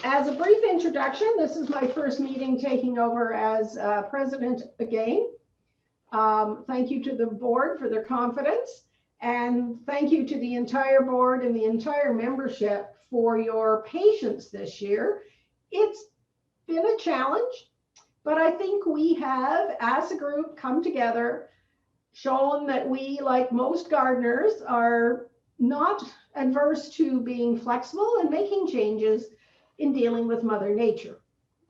As a brief introduction, this is my first meeting taking over as president again. Thank you to the board for their confidence, and thank you to the entire board and the entire membership for your patience this year. It's been a challenge, but I think we have, as a group, come together, shown that we, like most gardeners, are not adverse to being flexible and making changes in dealing with Mother Nature,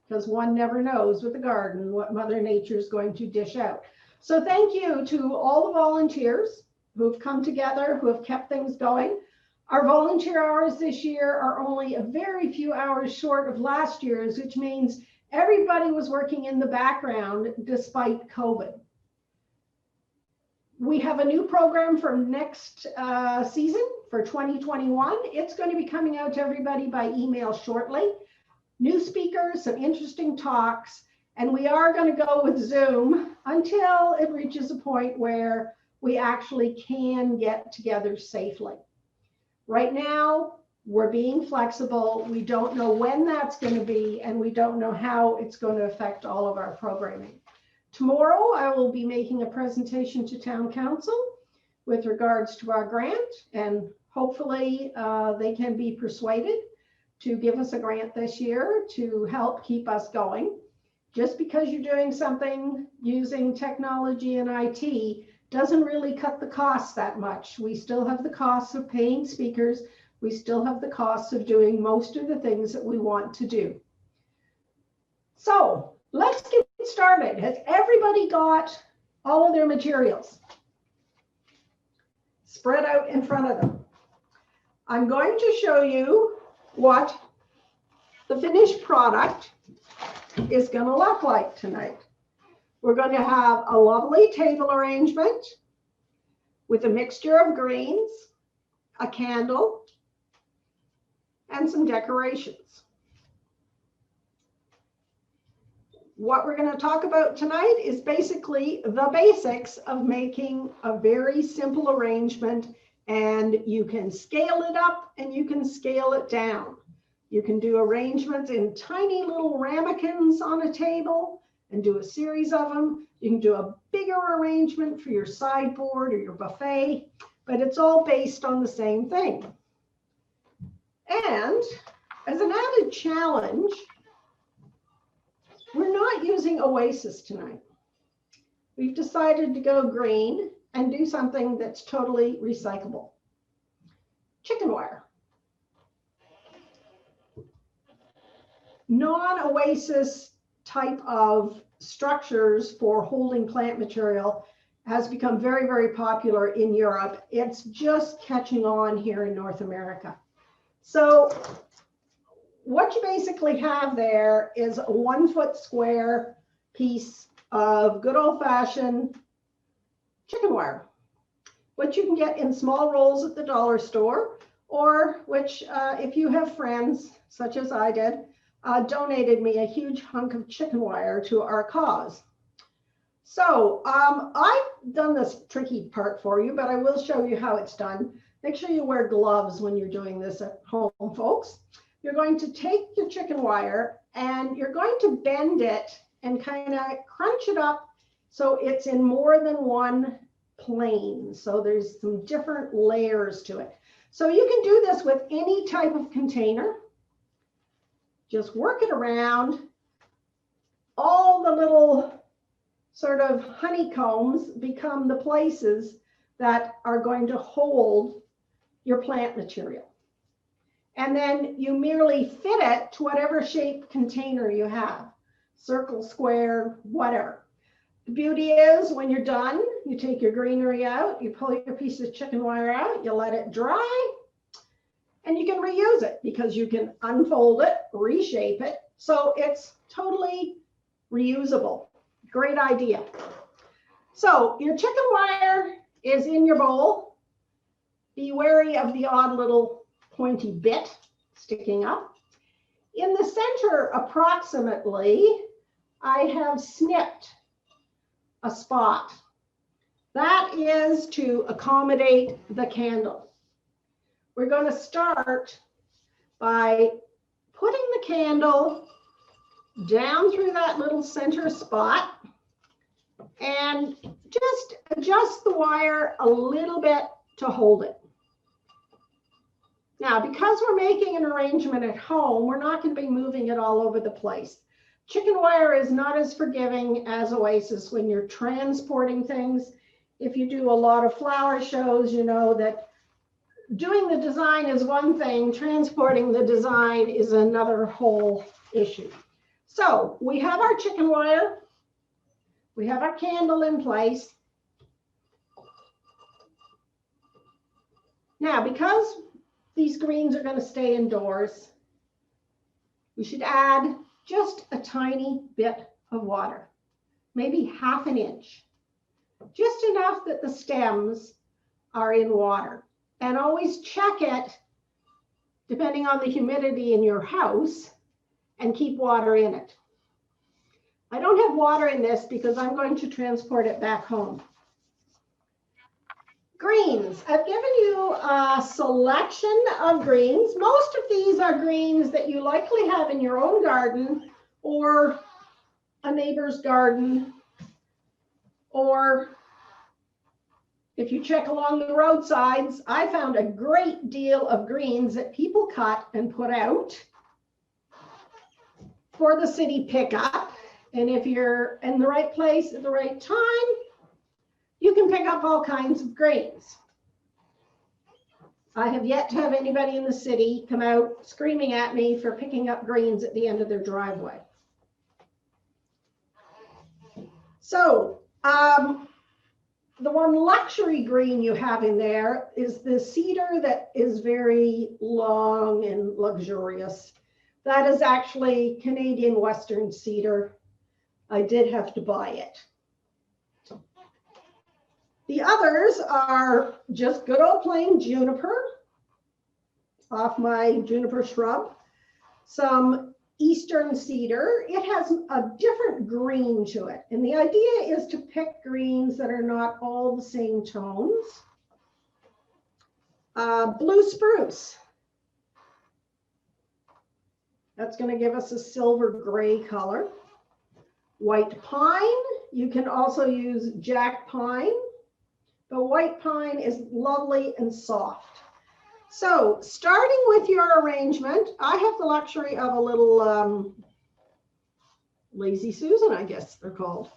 because one never knows with a garden what Mother Nature is going to dish out. So thank you to all the volunteers who've come together, who have kept things going. Our volunteer hours this year are only a very few hours short of last year's, which means everybody was working in the background despite COVID. We have a new program for next season for 2021. It's going to be coming out to everybody by email shortly. New speakers, some interesting talks, and we are going to go with Zoom until it reaches a point where we actually can get together safely. Right now, we're being flexible. We don't know when that's going to be, and we don't know how it's going to affect all of our programming. Tomorrow, I will be making a presentation to Town Council with regards to our grant, and hopefully they can be persuaded to give us a grant this year to help keep us going. Just because you're doing something using technology and IT doesn't really cut the costs that much. We still have the costs of paying speakers. We still have the costs of doing most of the things that we want to do. So let's get started. Has everybody got all of their materials spread out in front of them? I'm going to show you what the finished product is going to look like tonight. We're going to have a lovely table arrangement with a mixture of greens, a candle, and some decorations. What we're going to talk about tonight is basically the basics of making a very simple arrangement, and you can scale it up and you can scale it down. You can do arrangements in tiny little ramekins on a table and do a series of them. You can do a bigger arrangement for your sideboard or your buffet, but it's all based on the same thing. And as an added challenge, we're not using Oasis tonight. We've decided to go green and do something that's totally recyclable. Chicken wire. Non-Oasis type of structures for holding plant material has become very, very popular in Europe. It's just catching on here in North America. So what you basically have there is a 1 foot square piece of good old-fashioned chicken wire, which you can get in small rolls at the dollar store, or which if you have friends, such as I did, donated me a huge hunk of chicken wire to our cause. So I've done this tricky part for you, but I will show you how it's done. Make sure you wear gloves when you're doing this at home, folks. You're going to take your chicken wire and you're going to bend it and kind of crunch it up so it's in more than one plane. So there's some different layers to it. So you can do this with any type of container. Just work it around. All the little sort of honeycombs become the places that are going to hold your plant material. And then you merely fit it to whatever shape container you have, circle, square, whatever. The beauty is when you're done, you take your greenery out, you pull your piece of chicken wire out, you let it dry, and you can reuse it because you can unfold it, reshape it. So it's totally reusable. Great idea. So your chicken wire is in your bowl. Be wary of the odd little pointy bit sticking up. In the center, approximately, I have snipped a spot. That is to accommodate the candle. We're going to start by putting the candle down through that little center spot and just adjust the wire a little bit to hold it. Now, because we're making an arrangement at home, we're not going to be moving it all over the place. Chicken wire is not as forgiving as Oasis when you're transporting things. If you do a lot of flower shows, you know that doing the design is one thing, transporting the design is another whole issue. So we have our chicken wire, we have our candle in place. Now, because these greens are going to stay indoors, we should add just a tiny bit of water, maybe ½ an inch, just enough that the stems are in water. And always check it, depending on the humidity in your house, and keep water in it. I don't have water in this because I'm going to transport it back home. Greens. I've given you a selection of greens. Most of these are greens that you likely have in your own garden or a neighbor's garden, or if you check along the roadsides, I found a great deal of greens that people cut and put out for the city pickup. And if you're in the right place at the right time, you can pick up all kinds of greens. I have yet to have anybody in the city come out screaming at me for picking up greens at the end of their driveway. So, the one luxury green you have in there is the cedar that is very long and luxurious. That is actually Canadian Western cedar. I did have to buy it. The others are just good old plain juniper off my juniper shrub, some eastern cedar. It has a different green to it. And the idea is to pick greens that are not all the same tones. Blue spruce. That's going to give us a silver gray color. White pine. You can also use jack pine, but white pine is lovely and soft. So starting with your arrangement, I have the luxury of a little Lazy Susan, I guess they're called,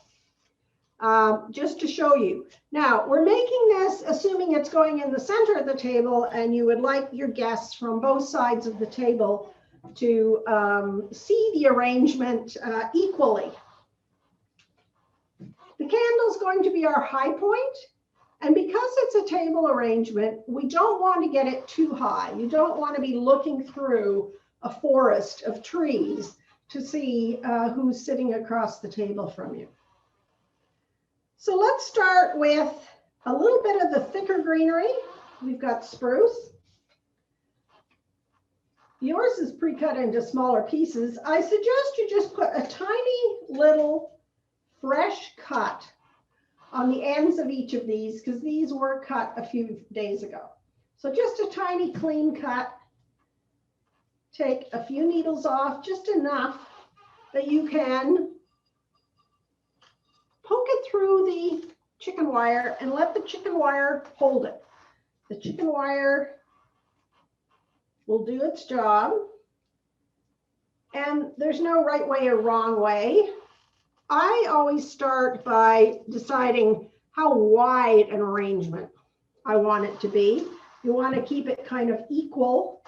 just to show you. Now, we're making this assuming it's going in the center of the table, and you would like your guests from both sides of the table to see the arrangement equally. The candle is going to be our high point. And because it's a table arrangement, we don't want to get it too high. You don't want to be looking through a forest of trees to see who's sitting across the table from you. So let's start with a little bit of the thicker greenery. We've got spruce. Yours is pre-cut into smaller pieces. I suggest you just put a tiny little fresh cut on the ends of each of these, because these were cut a few days ago. So just a tiny clean cut. Take a few needles off, just enough that you can poke it through the chicken wire and let the chicken wire hold it. The chicken wire will do its job. And there's no right way or wrong way. I always start by deciding how wide an arrangement I want it to be. You want to keep it kind of equal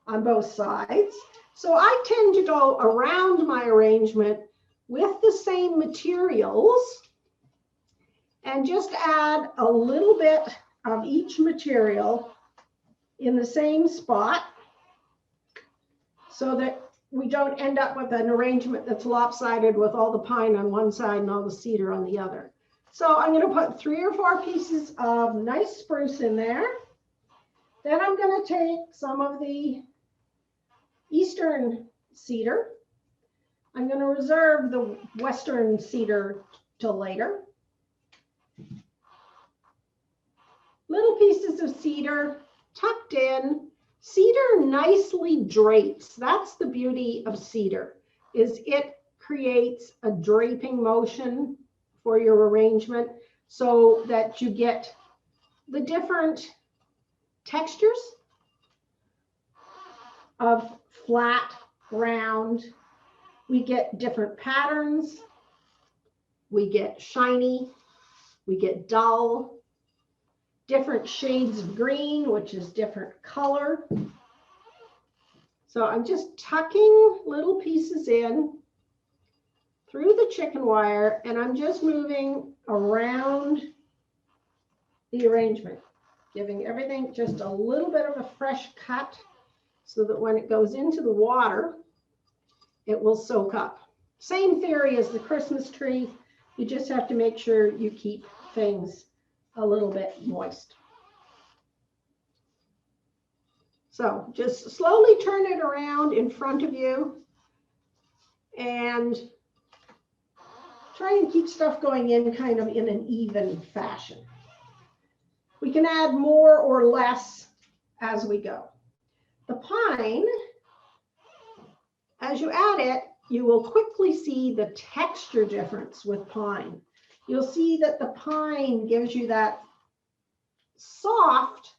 on both sides. So I tend to go around my arrangement with the same materials and just add a little bit of each material in the same spot so that we don't end up with an arrangement that's lopsided with all the pine on one side and all the cedar on the other. So I'm going to put 3 or 4 pieces of nice spruce in there. Then I'm going to take some of the eastern cedar. I'm going to reserve the western cedar till later. Little pieces of cedar tucked in Cedar nicely drapes. That's the beauty of cedar, is it creates a draping motion for your arrangement so that you get the different textures of flat, round. We get different patterns. We get shiny. We get dull. Different shades of green, which is different color. So I'm just tucking little pieces in through the chicken wire, and I'm just moving around the arrangement, giving everything just a little bit of a fresh cut so that when it goes into the water, it will soak up. Same theory as the Christmas tree. You just have to make sure you keep things a little bit moist. So just slowly turn it around in front of you and try and keep stuff going in kind of in an even fashion. We can add more or less as we go. The pine, as you add it, you will quickly see the texture difference with pine. You'll see that the pine gives you that soft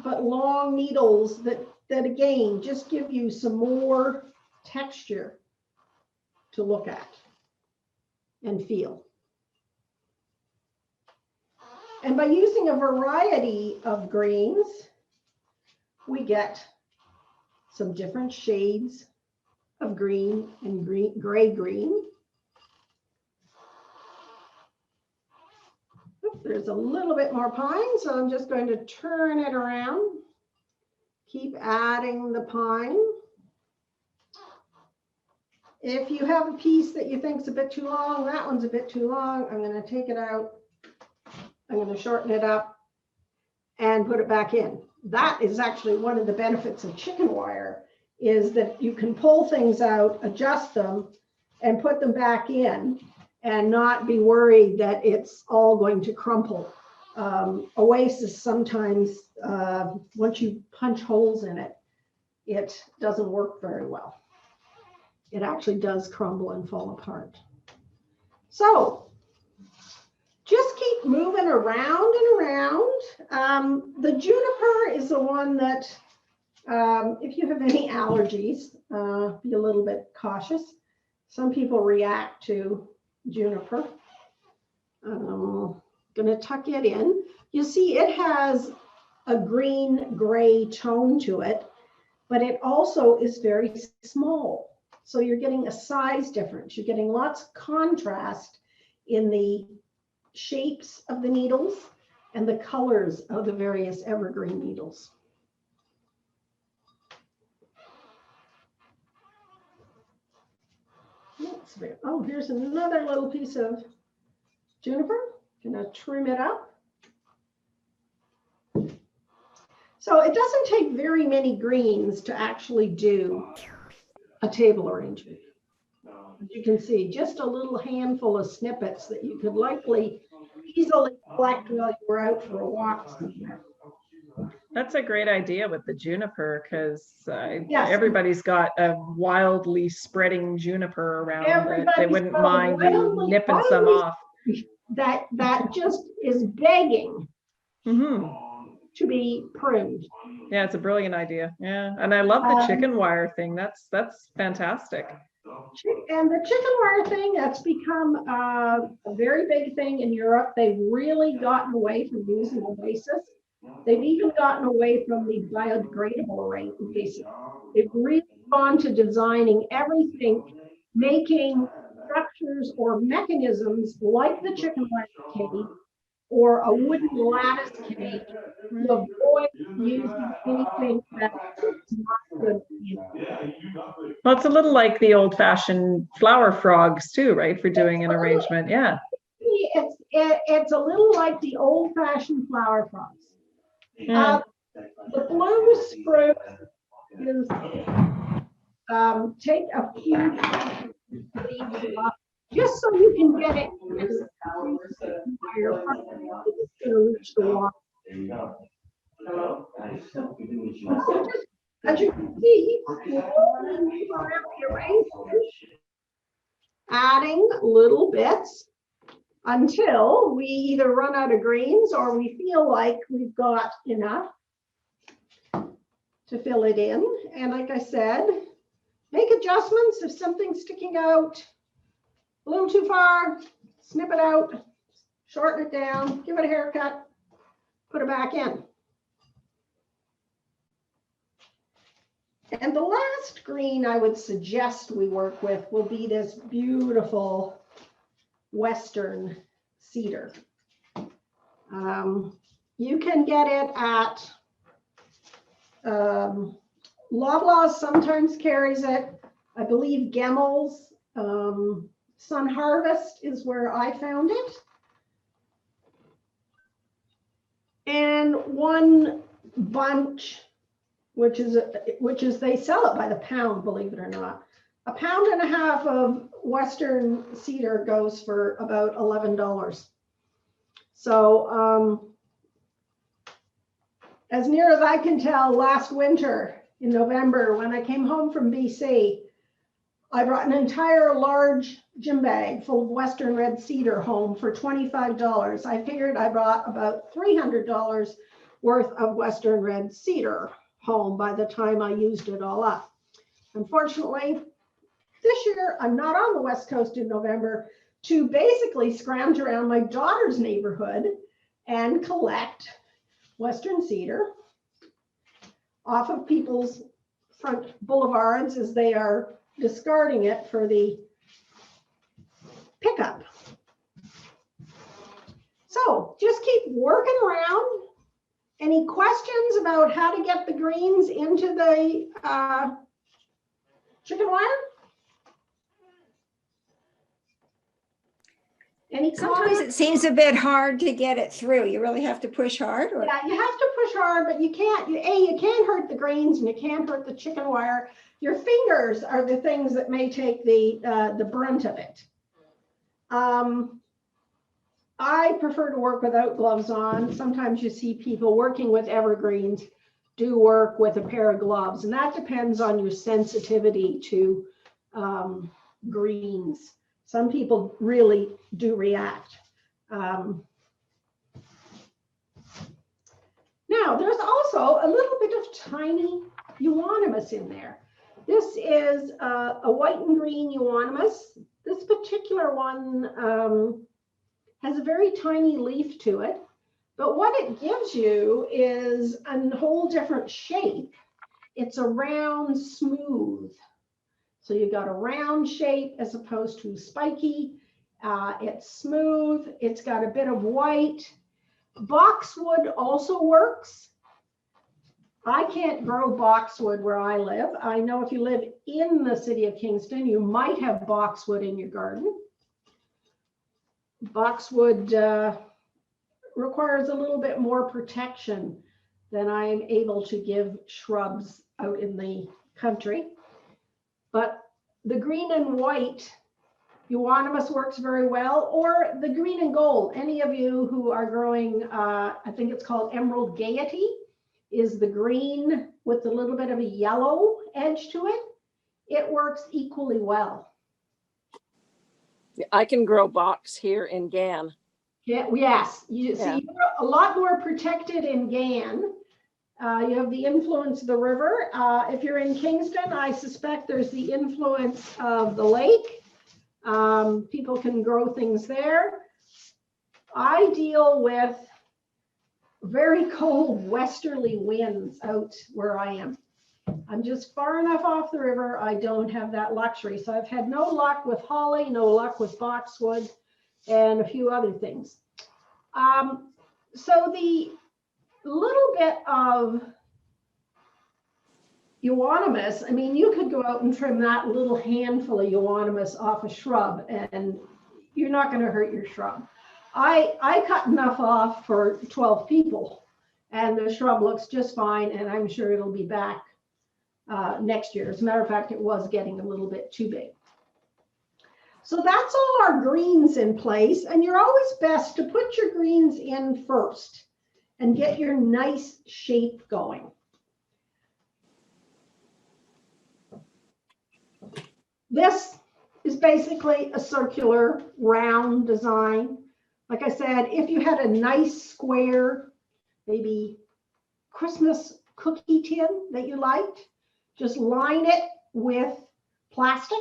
but long needles that again just give you some more texture to look at and feel. And by using a variety of greens, we get some different shades of green and gray green. There's a little bit more pine, so I'm just going to turn it around. Keep adding the pine. If you have a piece that you think is a bit too long, that one's a bit too long, I'm going to take it out. I'm going to shorten it up and put it back in. That is actually one of the benefits of chicken wire, is that you can pull things out, adjust them, and put them back in and not be worried that it's all going to crumple. Oasis sometimes, once you punch holes in it, it doesn't work very well. It actually does crumble and fall apart. So just keep moving around and around. The juniper is the one that, if you have any allergies, be a little bit cautious. Some people react to juniper. Gonna tuck it in. You see it has a green gray tone to it, but it also is very small. So you're getting a size difference. You're getting lots of contrast in the shapes of the needles and the colors of the various evergreen needles. Oh, here's another little piece of juniper. Gonna trim it up. So it doesn't take very many greens to actually do a table arrangement. As you can see, just a little handful of snippets that you could likely easily collect while you were out for a walk somewhere. That's a great idea with the juniper, because Yes. everybody's got a wildly spreading juniper around that they wouldn't mind you nipping some off. That just is begging to be pruned. Yeah, it's a brilliant idea. Yeah, and I love the chicken wire thing. That's fantastic. And the chicken wire thing, that's become a very big thing in Europe. They've really gotten away from using Oasis. They've even gotten away from the biodegradable arrangement. They've really gone to designing everything, making structures or mechanisms like the chicken wire cage or a wooden lattice cage to avoid using anything that's not good. Well, it's a little like the old-fashioned flower frogs too, right? For doing an arrangement, yeah. It's a little like the old-fashioned flower frogs. Yeah. The blue spruce is take a few just so you can get it. It's going to reach the water. As you can see, slowly around the arrangement, adding little bits until we either run out of greens or we feel like we've got enough to fill it in. And like I said, make adjustments if something's sticking out a little too far, snip it out, shorten it down, give it a haircut, put it back in. And the last green I would suggest we work with will be this beautiful Western cedar. You can get it at Loblaws sometimes carries it. I believe Gemmel's, Sun Harvest is where I found it. And one bunch, which is they sell it by the pound, believe it or not. 1.5 pounds of Western cedar goes for about $11. So as near as I can tell, last winter in November, when I came home from BC, I brought an entire large gym bag full of Western red cedar home for $25. I figured I brought about $300 worth of Western red cedar home by the time I used it all up. Unfortunately, this year I'm not on the West Coast in November to basically scrounge around my daughter's neighborhood and collect Western cedar off of people's front boulevards as they are discarding it for the pickup. So just keep working around. Any questions about how to get the greens into the chicken wire? Any Sometimes comments? it seems a bit hard to get it through. You really have to push hard. Or... Yeah, you have to push hard, but you can't. You can't hurt the greens and you can't hurt the chicken wire. Your fingers are the things that may take the brunt of it. I prefer to work without gloves on. Sometimes you see people working with evergreens do work with a pair of gloves, and that depends on your sensitivity to greens. Some people really do react. Now, there's also a little bit of tiny euonymus in there. This is a white and green euonymus. This particular one has a very tiny leaf to it, but what it gives you is a whole different shape. It's a round, smooth. So you've got a round shape as opposed to spiky. It's smooth. It's got a bit of white. Boxwood also works. I can't grow boxwood where I live. I know if you live in the city of Kingston, you might have boxwood in your garden. Boxwood requires a little bit more protection than I'm able to give shrubs out in the country. But the green and white euonymus works very well, or the green and gold. Any of you who are growing, I think it's called Emerald Gaiety, is the green with a little bit of a yellow edge to it. It works equally well. I can grow box here in Gan. Yeah, yes, you see, you're a lot more protected in Gan. You have the influence of the river. If you're in Kingston, I suspect there's the influence of the lake. People can grow things there. I deal with very cold westerly winds out where I am. I'm just far enough off the river. I don't have that luxury. So I've had no luck with holly, no luck with boxwood, and a few other things. So the little bit of euonymus, I mean, you could go out and trim that little handful of euonymus off a shrub and you're not going to hurt your shrub. I cut enough off for 12 people and the shrub looks just fine, and I'm sure it'll be back next year. As a matter of fact, it was getting a little bit too big. So that's all our greens in place, and you're always best to put your greens in first and get your nice shape going. This is basically a circular round design. Like I said, if you had a nice square, maybe Christmas cookie tin that you liked, just line it with plastic.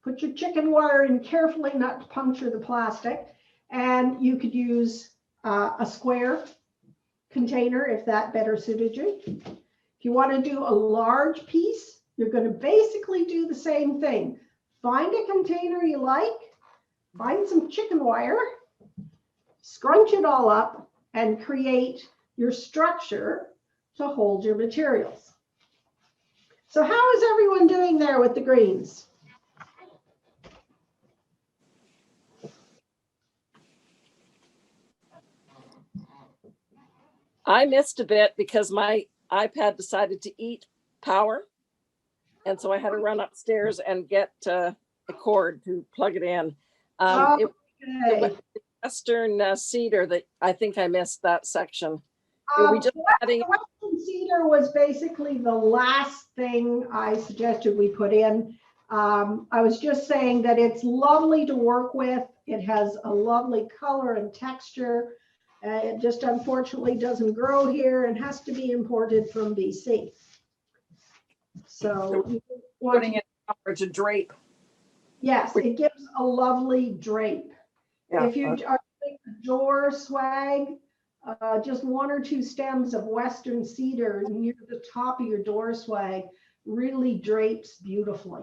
Put your chicken wire in carefully not to puncture the plastic. And you could use a square container if that better suited you. If you want to do a large piece, you're going to basically do the same thing. Find a container you like, find some chicken wire, scrunch it all up, and create your structure to hold your materials. So how is everyone doing there with the greens? I missed a bit because my iPad decided to eat power. And so I had to run upstairs and get a cord to plug it in. The Western cedar that I think I missed that section. Were we just adding? Western cedar was basically the last thing I suggested we put in. I was just saying that it's lovely to work with. It has a lovely color and texture. It just unfortunately doesn't grow here and has to be imported from BC. So putting it to drape. Yes, it gives a lovely drape. Yeah. If you are doing a door swag, just 1 or 2 stems of Western cedar near the top of your door swag really drapes beautifully.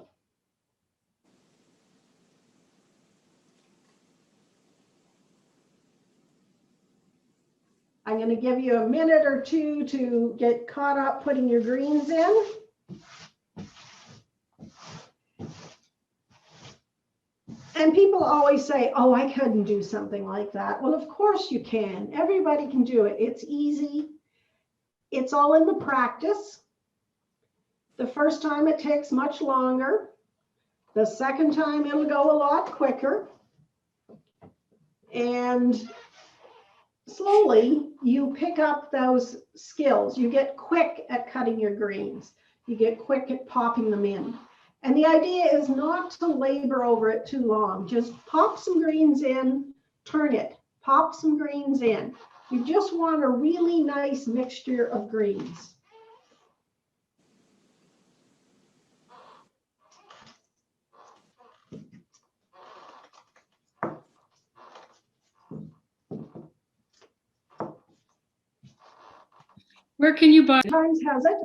I'm going to give you a minute or 2 to get caught up putting your greens in. And people always say, oh, I couldn't do something like that. Well, of course you can. Everybody can do it. It's easy. It's all in the practice. The first time it takes much longer. The second time it'll go a lot quicker. And slowly you pick up those skills. You get quick at cutting your greens. You get quick at popping them in. And the idea is not to labor over it too long. Just pop some greens in, turn it, pop some greens in. You just want a really nice mixture of greens. Where can you buy? Times has it.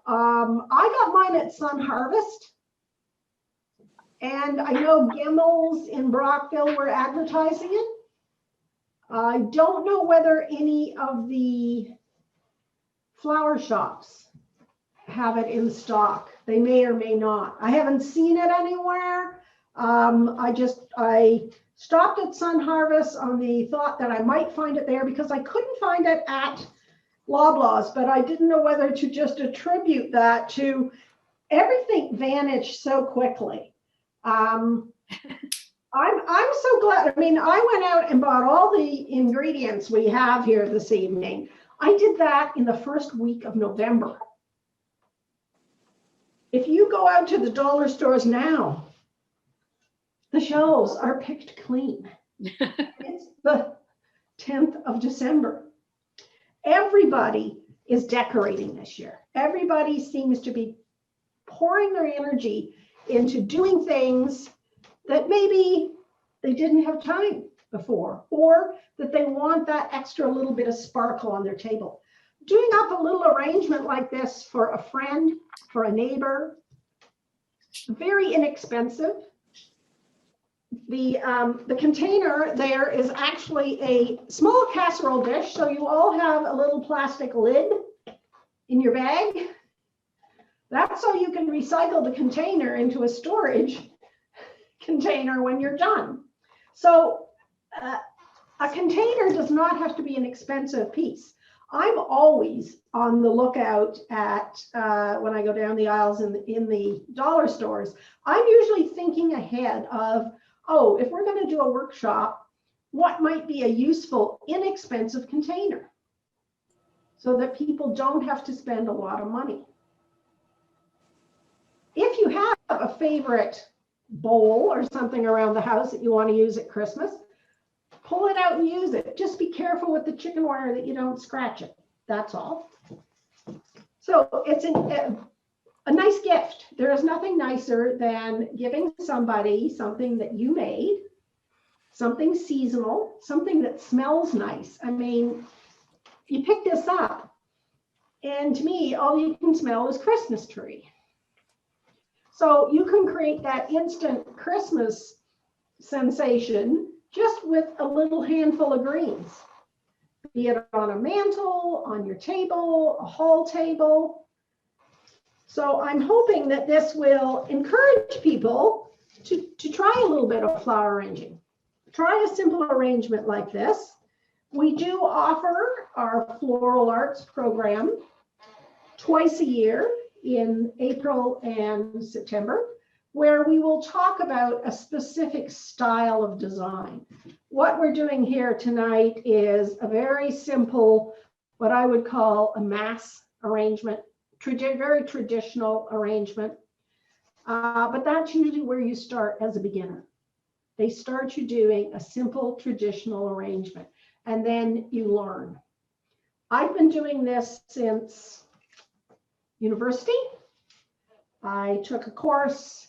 I got mine at Sun Harvest. And I know Gemmell's in Brockville were advertising it. I don't know whether any of the flower shops have it in stock. They may or may not. I haven't seen it anywhere. I stopped at Sun Harvest on the thought that I might find it there because I couldn't find it at Loblaws, but I didn't know whether to just attribute that to everything vanished so quickly. I'm so glad. I mean, I went out and bought all the ingredients we have here this evening. I did that in the first week of November. If you go out to the dollar stores now, the shelves are picked clean. It's the 10th of December. Everybody is decorating this year. Everybody seems to be pouring their energy into doing things that maybe they didn't have time before, or that they want that extra little bit of sparkle on their table. Doing up a little arrangement like this for a friend, for a neighbor, very inexpensive. The container there is actually a small casserole dish, so you all have a little plastic lid in your bag. That's so you can recycle the container into a storage container when you're done. So a container does not have to be an expensive piece. I'm always on the lookout at when I go down the aisles in the dollar stores. I'm usually thinking ahead of, oh, if we're going to do a workshop, what might be a useful, inexpensive container so that people don't have to spend a lot of money. If you have a favorite bowl or something around the house that you want to use at Christmas, pull it out and use it. Just be careful with the chicken wire that you don't scratch it. That's all. So it's a nice gift. There is nothing nicer than giving somebody something that you made, something seasonal, something that smells nice. I mean, you pick this up, and to me, all you can smell is Christmas tree. So you can create that instant Christmas sensation just with a little handful of greens, be it on a mantle, on your table, a hall table. So I'm hoping that this will encourage people to try a little bit of flower arranging. Try a simple arrangement like this. We do offer our floral arts program twice a year in April and September, where we will talk about a specific style of design. What we're doing here tonight is a very simple, what I would call a mass arrangement, very traditional arrangement, but that's usually where you start as a beginner. They start you doing a simple traditional arrangement, and then you learn. I've been doing this since university. I took a course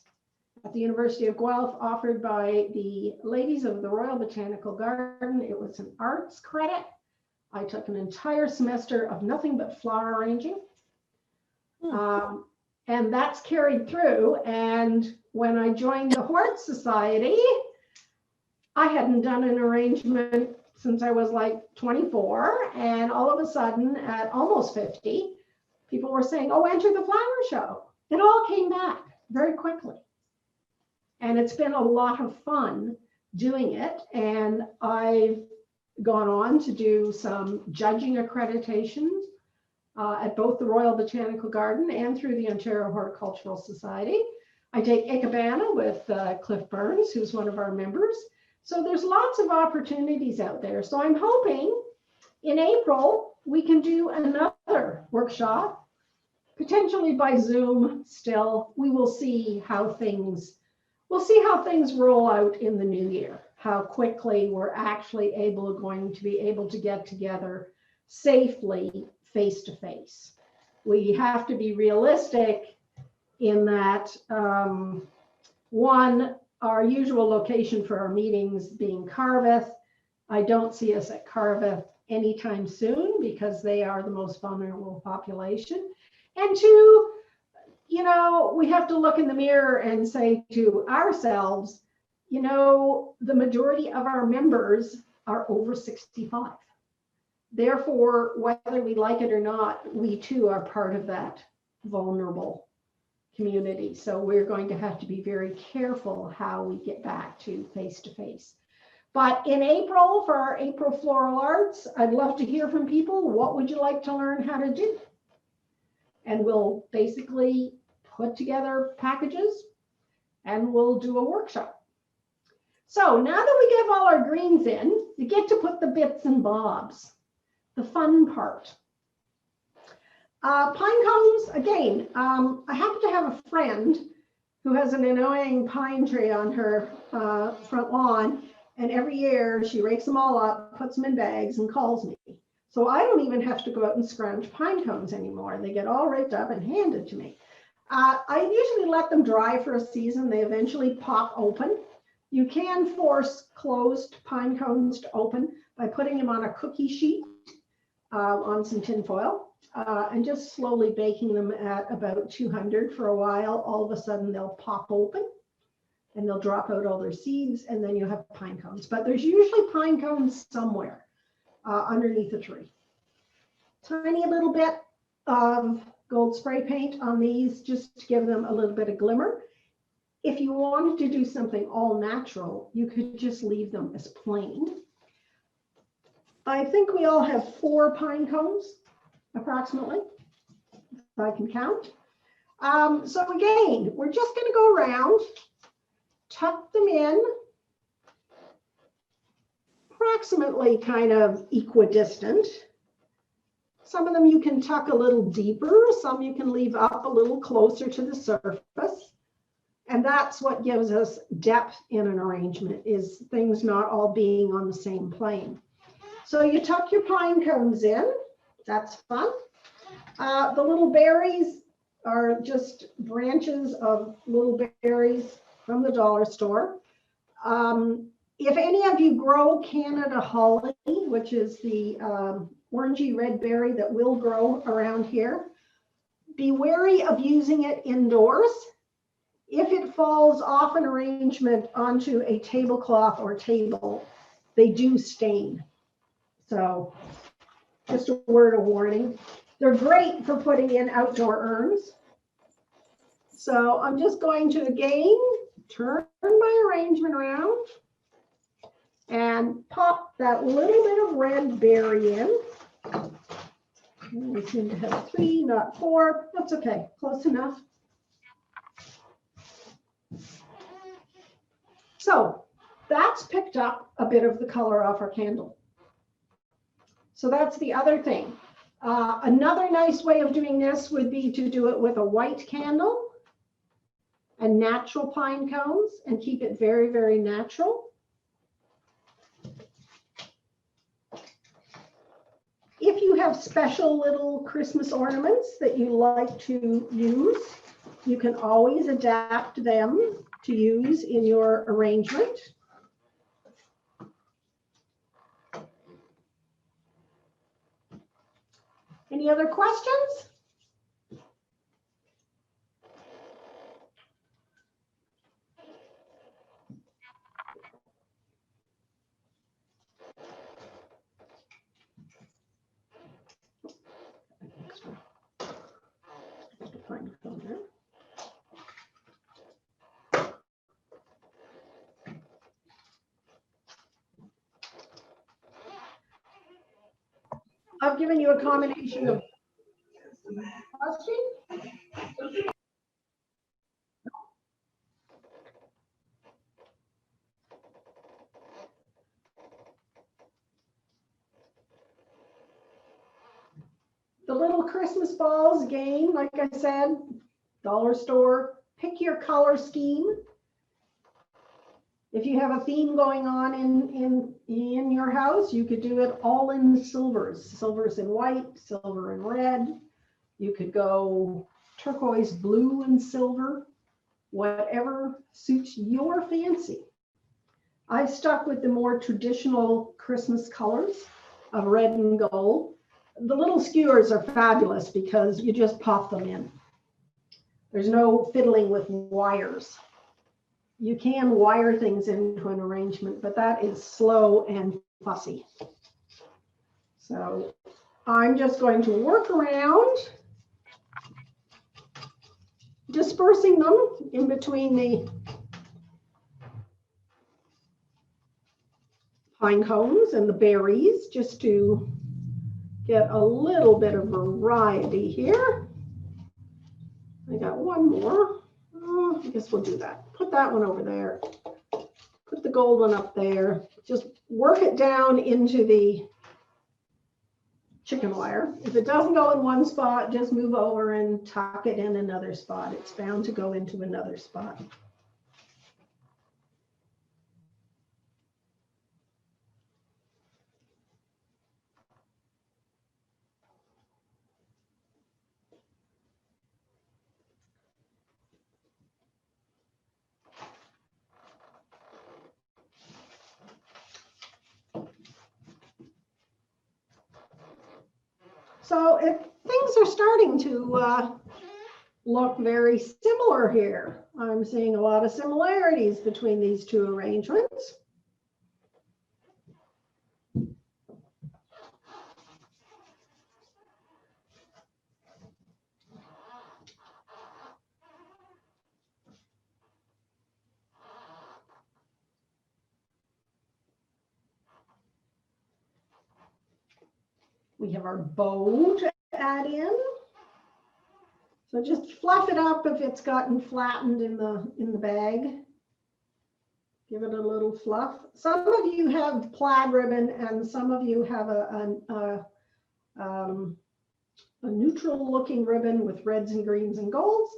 at the University of Guelph offered by the ladies of the Royal Botanical Garden. It was an arts credit. I took an entire semester of nothing but flower arranging. And that's carried through. And when I joined the Hort Society, I hadn't done an arrangement since I was like 24. And all of a sudden, at almost 50, people were saying, oh, enter the flower show. It all came back very quickly. And it's been a lot of fun doing it. And I've gone on to do some judging accreditations at both the Royal Botanical Garden and through the Ontario Horticultural Society. I take Ikebana with Cliff Burns, who's one of our members. So there's lots of opportunities out there. So I'm hoping in April, we can do another workshop, potentially by Zoom still. We will see how things roll out in the new year, how quickly we're actually going to be able to get together safely face to face. We have to be realistic in that, one, our usual location for our meetings being Carveth. I don't see us at Carveth anytime soon because they are the most vulnerable population. And two, you know, we have to look in the mirror and say to ourselves, you know, the majority of our members are over 65. Therefore, whether we like it or not, we too are part of that vulnerable community. So we're going to have to be very careful how we get back to face. But in April, for our April Floral Arts, I'd love to hear from people. What would you like to learn how to do? And we'll basically put together packages and we'll do a workshop. So now that we get all our greens in, you get to put the bits and bobs, the fun part. Pine cones, again, I happen to have a friend who has an annoying pine tree on her front lawn, and every year she rakes them all up, puts them in bags, and calls me. So I don't even have to go out and scrounge pine cones anymore. They get all raked up and handed to me. I usually let them dry for a season. They eventually pop open. You can force closed pine cones to open by putting them on a cookie sheet on some tin foil and just slowly baking them at about 200 for a while. All of a sudden they'll pop open and they'll drop out all their seeds, and then you have pine cones. But there's usually pine cones somewhere underneath the tree. Tiny little bit of gold spray paint on these just to give them a little bit of glimmer. If you wanted to do something all natural, you could just leave them as plain. I think we all have 4 pine cones, approximately, if I can count. So again, we're just going to go around, tuck them in, approximately kind of equidistant. Some of them you can tuck a little deeper, some you can leave up a little closer to the surface. And that's what gives us depth in an arrangement, is things not all being on the same plane. So you tuck your pine cones in, that's fun. The little berries are just branches of little berries from the dollar store. If any of you grow Canada holly, which is the orangey red berry that will grow around here, be wary of using it indoors. If it falls off an arrangement onto a tablecloth or table, they do stain. So just a word of warning. They're great for putting in outdoor urns. So I'm just going to again turn my arrangement around and pop that little bit of red berry in. We seem to have 3, not 4. That's okay, close enough. So that's picked up a bit of the color off our candle. So that's the other thing. Another nice way of doing this would be to do it with a white candle and natural pine cones and keep it very, very natural. If you have special little Christmas ornaments that you like to use, you can always adapt them to use in your arrangement. Any other questions? I've given you a combination of questions. The little Christmas balls, again, like I said, dollar store, pick your color scheme. If you have a theme going on in your house, you could do it all in silvers. Silvers and white, silver and red. You could go turquoise blue and silver, whatever suits your fancy. I stuck with the more traditional Christmas colors of red and gold. The little skewers are fabulous because you just pop them in. There's no fiddling with wires. You can wire things into an arrangement, but that is slow and fussy. So I'm just going to work around, dispersing them in between the pine cones and the berries, just to get a little bit of variety here. I got one more. Oh, I guess we'll do that. Put that one over there. Put the gold one up there. Just work it down into the chicken wire. If it doesn't go in one spot, just move over and tuck it in another spot. It's bound to go into another spot. So if things are starting to look very similar here, I'm seeing a lot of similarities between these two arrangements. We have our bow to add in. So just fluff it up if it's gotten flattened in the bag. Give it a little fluff. Some of you have plaid ribbon and some of you have a neutral looking ribbon with reds and greens and golds.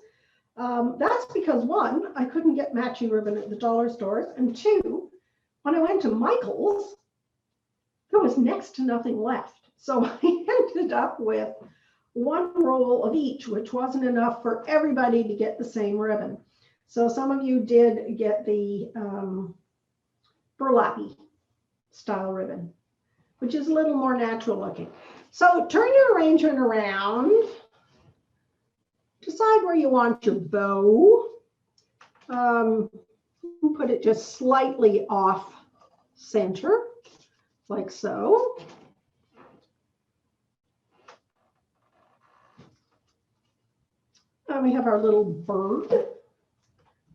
That's because one, I couldn't get matching ribbon at the dollar stores, and two, when I went to Michael's, there was next to nothing left. So I ended up with one roll of each, which wasn't enough for everybody to get the same ribbon. So some of you did get the burlappy style ribbon, which is a little more natural looking. So turn your arrangement around. Decide where you want your bow. Put it just slightly off center, like so. And we have our little bird.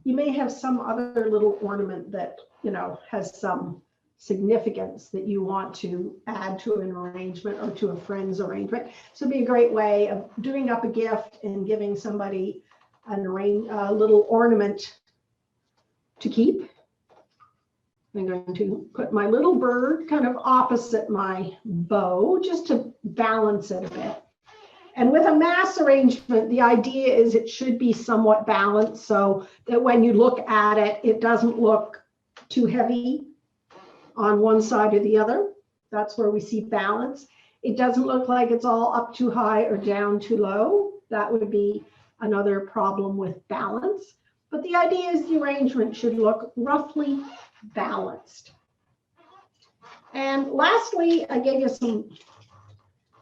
You may have some other little ornament that, you know, has some significance that you want to add to an arrangement or to a friend's arrangement. So it'd be a great way of doing up a gift and giving somebody a little ornament to keep. I'm going to put my little bird kind of opposite my bow just to balance it a bit. And with a mass arrangement, the idea is it should be somewhat balanced so that when you look at it, it doesn't look too heavy on one side or the other. That's where we see balance. It doesn't look like it's all up too high or down too low. That would be another problem with balance. But the idea is the arrangement should look roughly balanced. And lastly, I gave you some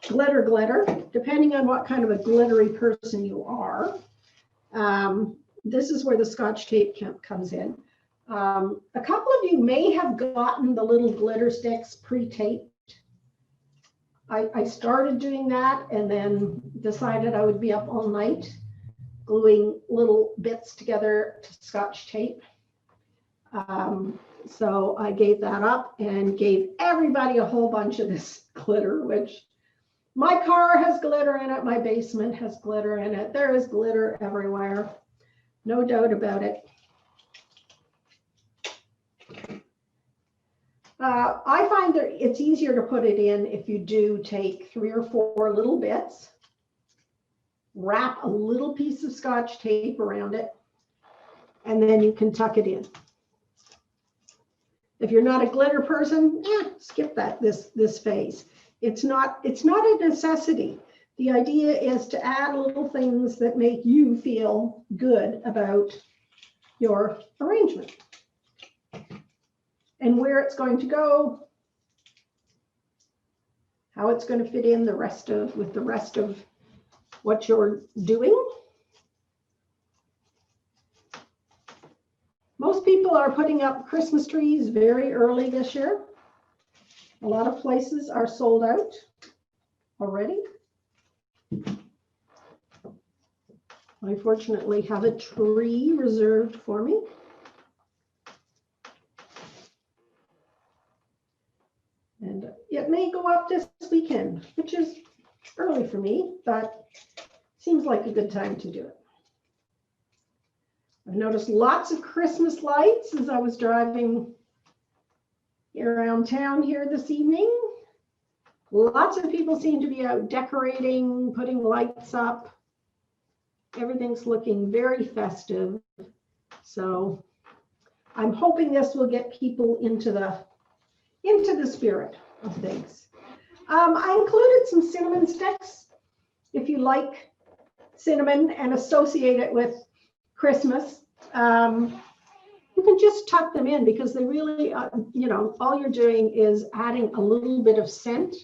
glitter, depending on what kind of a glittery person you are. This is where the Scotch tape comes in. A couple of you may have gotten the little glitter sticks pre-taped. I started doing that and then decided I would be up all night gluing little bits together to Scotch tape. So I gave that up and gave everybody a whole bunch of this glitter, which my car has glitter in it. My basement has glitter in it. There is glitter everywhere. No doubt about it. I find that it's easier to put it in if you do take 3 or 4 little bits, wrap a little piece of Scotch tape around it, and then you can tuck it in. If you're not a glitter person, skip this phase. It's not a necessity. The idea is to add little things that make you feel good about your arrangement. And where it's going to go, how it's going to fit in with the rest of what you're doing. Most people are putting up Christmas trees very early this year. A lot of places are sold out already. I fortunately have a tree reserved for me. And it may go up this weekend, which is early for me, but seems like a good time to do it. I've noticed lots of Christmas lights as I was driving around town here this evening. Lots of people seem to be out decorating, putting lights up. Everything's looking very festive. So I'm hoping this will get people into the spirit of things. I included some cinnamon sticks. If you like cinnamon and associate it with Christmas, you can just tuck them in because they really, all you're doing is adding a little bit of scent.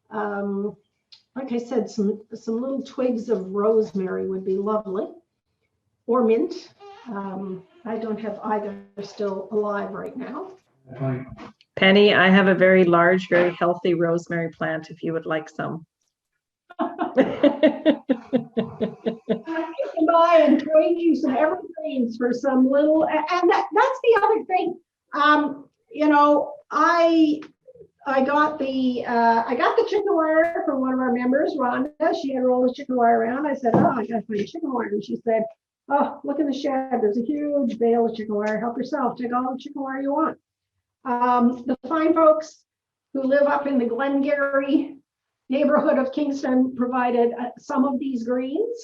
Like I said, some little twigs of rosemary would be lovely, or mint. I don't have either still alive right now. Penny, I have a very large, very healthy rosemary plant if you would like some. I can buy and trade you some evergreens for some little, and that's the other thing. I got the chicken wire from one of our members, Rhonda. She had rolled the chicken wire around. I said, "Oh, I got to find chicken wire," and she said, Oh, look in the shed. There's a huge bale of chicken wire. Help yourself. Take all the chicken wire you want. The fine folks who live up in the Glengarry neighborhood of Kingston provided some of these greens.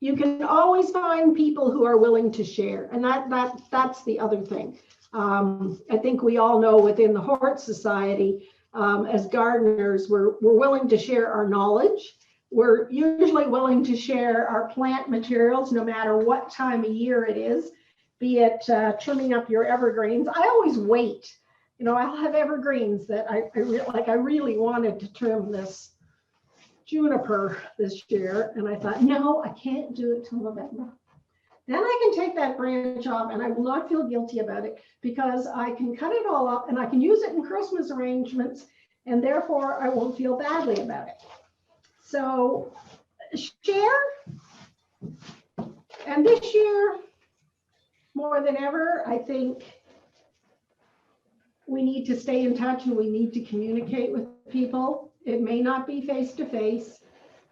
You can always find people who are willing to share, and that's the other thing. I think we all know within the Hort Society, as gardeners, we're willing to share our knowledge. We're usually willing to share our plant materials, no matter what time of year it is, be it trimming up your evergreens. I always wait. You know, I'll have evergreens that I really wanted to trim this juniper this year, and I thought, no, I can't do it till November. Then I can take that branch off and I will not feel guilty about it because I can cut it all up and I can use it in Christmas arrangements, and therefore I won't feel badly about it. So share. And this year, more than ever, I think we need to stay in touch and we need to communicate with people. It may not be face to face.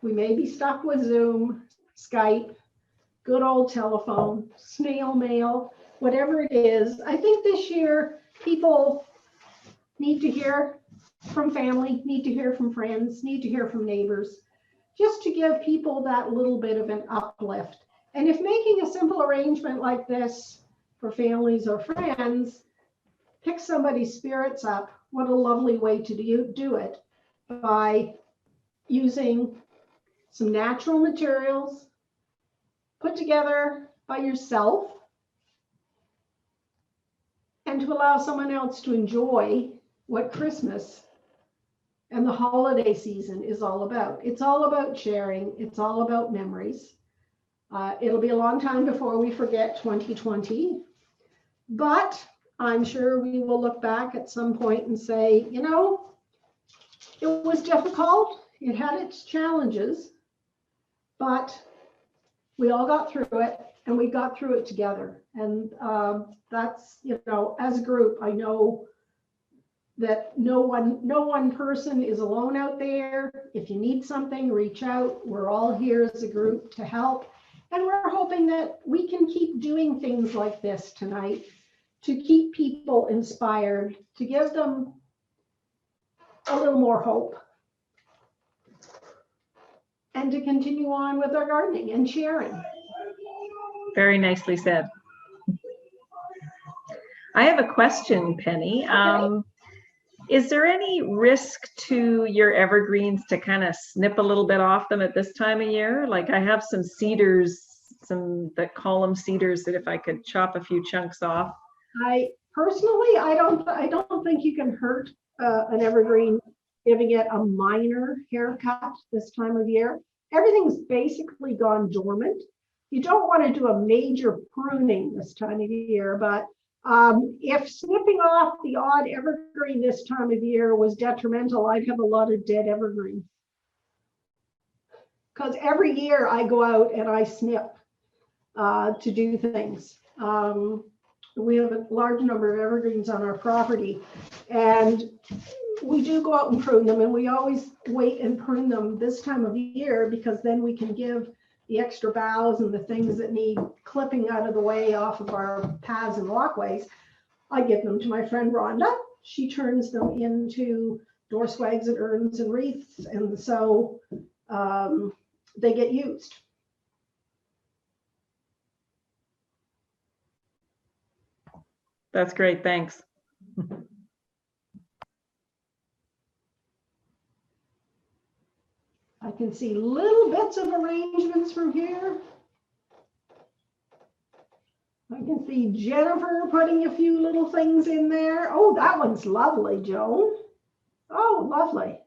We may be stuck with Zoom, Skype, good old telephone, snail mail, whatever it is. I think this year people need to hear from family, need to hear from friends, need to hear from neighbors, just to give people that little bit of an uplift. And if making a simple arrangement like this for families or friends pick somebody's spirits up, what a lovely way to do it, by using some natural materials put together by yourself, and to allow someone else to enjoy what Christmas and the holiday season is all about. It's all about sharing. It's all about memories. It'll be a long time before we forget 2020, but I'm sure we will look back at some point and say, you know, it was difficult. It had its challenges, but we all got through it, and we got through it together. And that's, you know, as a group, I know that no one person is alone out there. If you need something, reach out. We're all here as a group to help. And we're hoping that we can keep doing things like this tonight to keep people inspired, to give them a little more hope, and to continue on with our gardening and sharing. Very nicely said. I have a question, Penny. Is there any risk to your evergreens to kind of snip a little bit off them at this time of year? Like I have some cedars, some that column cedars, that if I could chop a few chunks off. I personally, I don't think you can hurt an evergreen giving it a minor haircut this time of year. Everything's basically gone dormant. You don't want to do a major pruning this time of year, but if snipping off the odd evergreen this time of year was detrimental, I'd have a lot of dead evergreen. Because every year I go out and I snip to do things. We have a large number of evergreens on our property, and we do go out and prune them, and we always wait and prune them this time of year because then we can give the extra boughs and the things that need clipping out of the way off of our paths and walkways. I give them to my friend Rhonda. She turns them into door swags and urns and wreaths, and so they get used. That's great, thanks. I can see little bits of arrangements from here. I can see Jennifer putting a few little things in there. Oh, that one's lovely, Joan. Oh, lovely.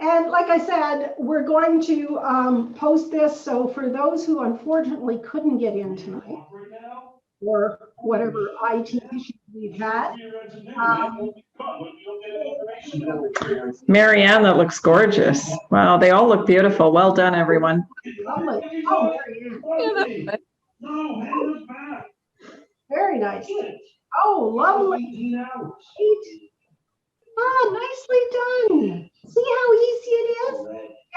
And like I said, we're going to post this. So for those who unfortunately couldn't get in tonight, or whatever IT issues we've had. Marianne, that looks gorgeous. Wow, they all look beautiful. Well done, everyone. Lovely. Oh, Marianne. Very nice. Oh, lovely. Ah, nicely done. See how easy it is?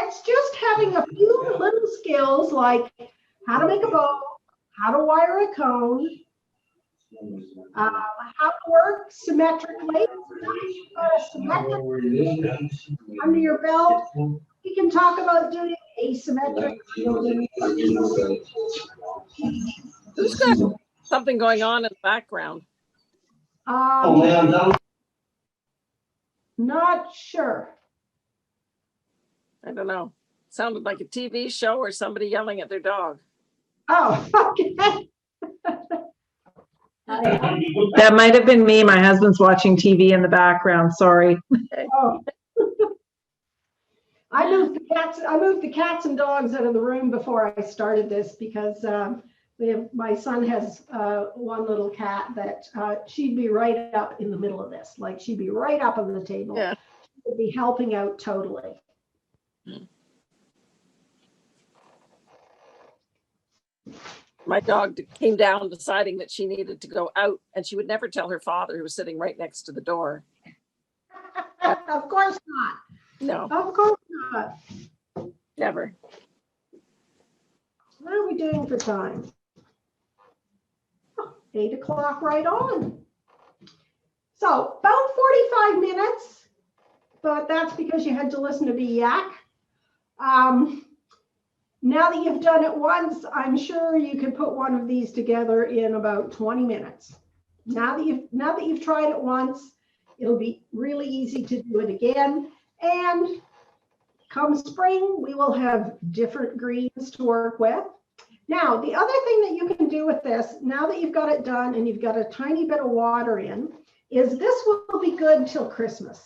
It's just having a few little skills like how to make a bow, how to wire a cone, how to work symmetrically. You've got a symmetric under your belt. We can talk about doing asymmetric building. Who's got something going on in the background? Not sure. I don't know. Sounded like a TV show or somebody yelling at their dog. Oh, okay. That might have been me. My husband's watching TV in the background. Sorry. Oh. I moved the cats and dogs out of the room before I started this because my son has one little cat that she'd be right up in the middle of this. Like she'd be right up on the table. Yeah. She would be helping out totally. My dog came down deciding that she needed to go out, and she would never tell her father, who was sitting right next to the door. Of course not. No, Of course not. never. What are we doing for time? 8 o'clock right on. So about 45 minutes, but that's because you had to listen to me yak. Now that you've done it once, I'm sure you can put one of these together in about 20 minutes. Now that you've tried it once, it'll be really easy to do it again. And come spring, we will have different greens to work with. Now, the other thing that you can do with this, now that you've got it done and you've got a tiny bit of water in, is this will be good till Christmas.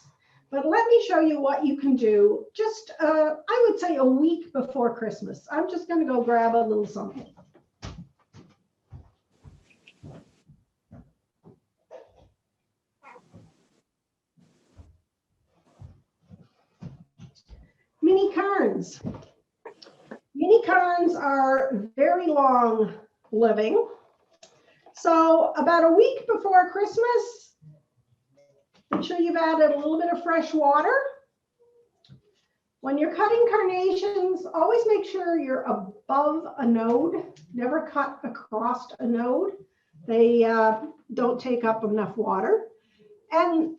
But let me show you what you can do just, I would say a week before Christmas. I'm just going to go grab a little something. Mini cairns. Mini cairns are very long living. So about a week before Christmas, make sure you've added a little bit of fresh water. When you're cutting carnations, always make sure you're above a node. Never cut across a node. They don't take up enough water. And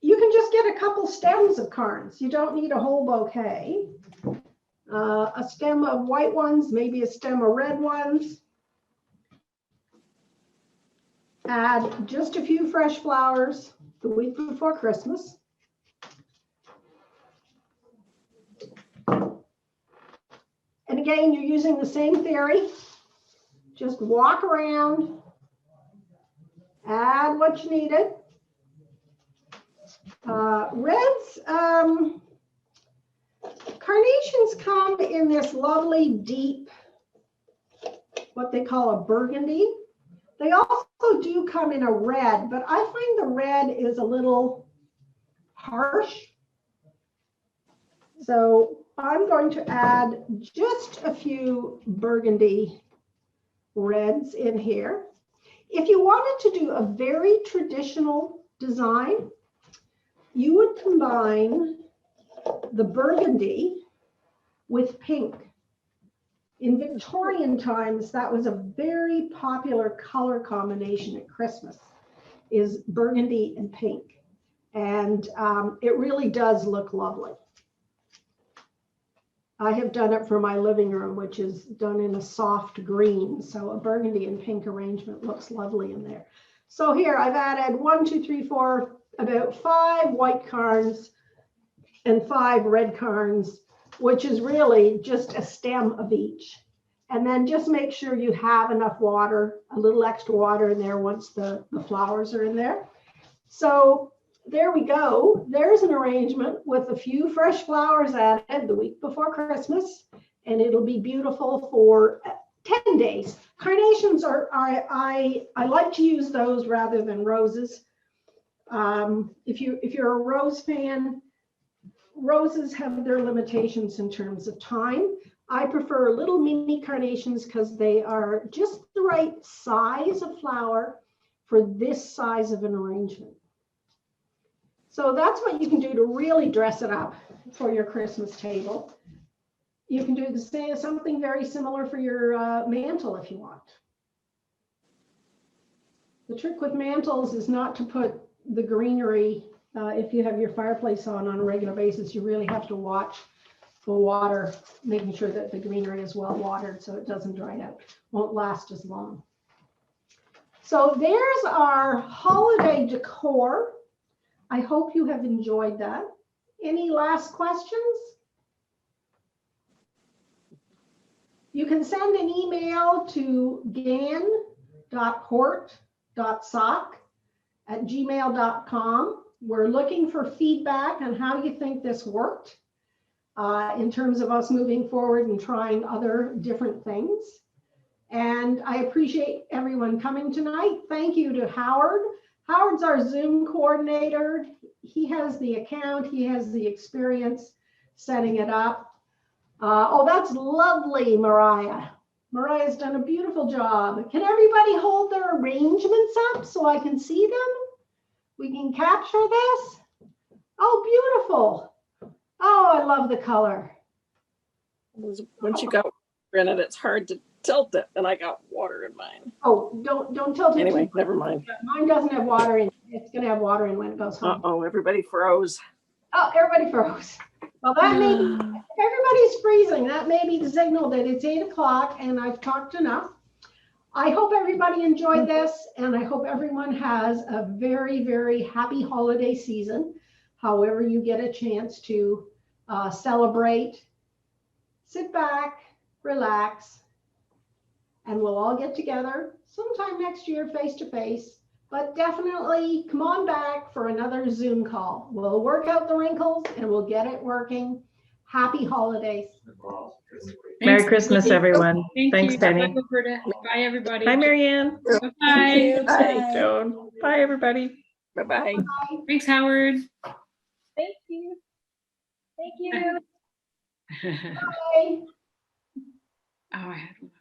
you can just get a couple stems of cairns. You don't need a whole bouquet. A stem of white ones, maybe a stem of red ones. Add just a few fresh flowers the week before Christmas. And again, you're using the same theory. Just walk around, add what you needed. Reds, carnations come in this lovely deep, what they call a burgundy. They also do come in a red, but I find the red is a little harsh. So I'm going to add just a few burgundy reds in here. If you wanted to do a very traditional design, you would combine the burgundy with pink. In Victorian times, that was a very popular color combination at Christmas, is burgundy and pink. And it really does look lovely. I have done it for my living room, which is done in a soft green. So a burgundy and pink arrangement looks lovely in there. So here I've added 1, 2, 3, 4, about 5 white cairns and 5 red cairns, which is really just a stem of each. And then just make sure you have enough water, a little extra water in there once the flowers are in there. So there we go. There's an arrangement with a few fresh flowers added the week before Christmas, and it'll be beautiful for 10 days. Carnations I like to use those rather than roses. If you're a rose fan, roses have their limitations in terms of time. I prefer little mini carnations because they are just the right size of flower for this size of an arrangement. So that's what you can do to really dress it up for your Christmas table. You can do the same, something very similar for your mantle if you want. The trick with mantles is not to put the greenery, if you have your fireplace on a regular basis, you really have to watch the water, making sure that the greenery is well watered so it doesn't dry out, won't last as long. So there's our holiday decor. I hope you have enjoyed that. Any last questions? You can send an email to gan.hort.sock@gmail.com. We're looking for feedback on how you think this worked in terms of us moving forward and trying other different things. And I appreciate everyone coming tonight. Thank you to Howard. Howard's our Zoom coordinator. He has the account, he has the experience setting it up. Oh, that's lovely, Mariah. Mariah's done a beautiful job. Can everybody hold their arrangements up so I can see them? We can capture this. Oh, beautiful. Oh, I love the color. Once you got water in it, it's hard to tilt it, and I got water in mine. Oh, don't tilt it. Anyway, never mind. Mine doesn't have water in it. It's going to have water in when it goes home. Uh-oh, everybody froze. Oh, everybody froze. Well, that may be, if everybody's freezing, that may be the signal that it's 8 o'clock and I've talked enough. I hope everybody enjoyed this, and I hope everyone has a very, very happy holiday season. However you get a chance to celebrate, sit back, relax, and we'll all get together sometime next year face to face. But definitely come on back for another Zoom call. We'll work out the wrinkles and we'll get it working. Happy holidays. Merry Christmas, everyone. Thanks, you. Penny. Bye, Roberta. Bye, everybody. Hi, Marianne. Bye. Bye. Joan. Bye, everybody. Bye-bye. Thanks, Howard. Thank you. Thank you. Bye. Oh, I had one.